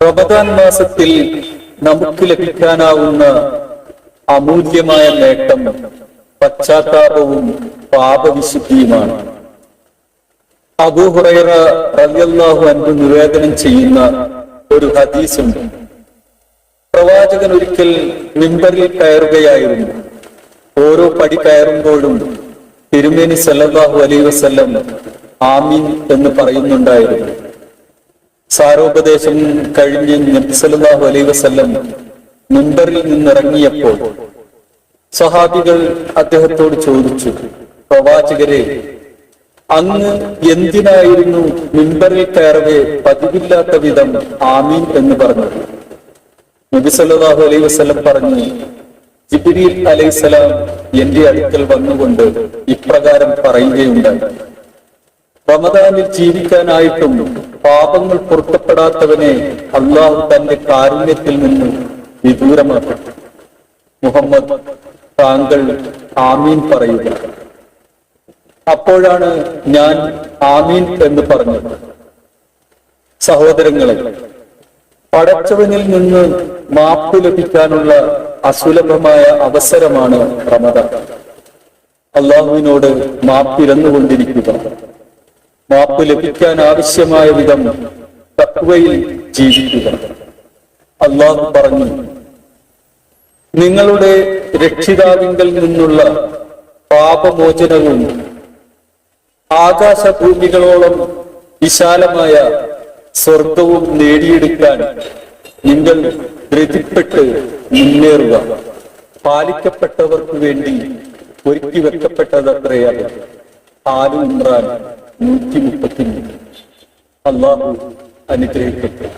റമദാൻ മാസത്തിൽ നമുക്ക് ലഭിക്കാനാവുന്ന അമൂല്യമായ നേട്ടം പശ്ചാത്താപവും പാപവിശുദ്ധിയുമാണ്. അബൂ ഹുറൈറ റളിയല്ലാഹു അൻഹു നിവേദനം ചെയ്യുന്ന ഒരു ഹദീസുണ്ട്. പ്രവാചകൻ ഒരിക്കൽ മിമ്പറിൽ കയറുകയായിരുന്നു. ഓരോ പടി കയറുമ്പോഴും തിരുമേനി സല്ലല്ലാഹു അലൈഹി വസല്ലം ആമീൻ എന്ന് പറയുന്നുണ്ടായിരുന്നു. സാരോപദേശം കഴിഞ്ഞ് നബി സല്ലല്ലാഹു അലൈഹി വസല്ലം മിമ്പറിൽ നിന്നിറങ്ങിയപ്പോൾ സ്വഹാബികൾ അദ്ദേഹത്തോട് ചോദിച്ചു, പ്രവാചകരെ, അങ്ങ് എന്തിനായിരുന്നു മിമ്പറിൽ കയറവേ പതിവില്ലാത്ത വിധം ആമീൻ എന്ന് പറഞ്ഞത്? നബി സല്ലല്ലാഹു അലൈഹി വസല്ലം പറഞ്ഞു, ജിബ്രീൽ അലൈഹിസ്സലാം എന്റെ അടുക്കൽ വന്നുകൊണ്ട് ഇപ്രകാരം പറയുകയുണ്ടായി, റമദാനിൽ ജീവിക്കാനായിട്ടും പാപങ്ങൾ പൊറുക്കപ്പെടാത്തവനെ അള്ളാഹു തന്റെ കാരുണ്യത്തിൽ നിന്ന് വിദൂരമാക്കും. മുഹമ്മദ്, താങ്കൾ ആമീൻ പറയുക. അപ്പോഴാണ് ഞാൻ ആമീൻ എന്ന് പറഞ്ഞത്. സഹോദരങ്ങളെ, പടച്ചവനിൽ നിന്ന് മാപ്പ് ലഭിക്കാനുള്ള അസുലഭമായ അവസരമാണ് റമദാൻ. അള്ളാഹുവിനോട് മാപ്പിരന്നുകൊണ്ടിരിക്കുക. മാപ്പ് ലഭിക്കാൻ ആവശ്യമായ വിധം തഖ്വയിൽ ജീവിക്കുക. അള്ളാഹു പറഞ്ഞു, നിങ്ങളുടെ രക്ഷിതാവിങ്കൽ നിന്നുള്ള പാപമോചനവും ആകാശഭൂമികളോളം വിശാലമായ സ്വർഗവും നേടിയെടുക്കാൻ നിങ്ങൾ ധൃതിപ്പെട്ട് മുന്നേറുക. പാലിക്കപ്പെട്ടവർക്ക് വേണ്ടി ഒരുക്കി വെക്കപ്പെട്ടതത്രയാണ്. ആലു ഇമ്രാൻ 133. അള്ളാഹു അനുഗ്രഹിക്കട്ടെ.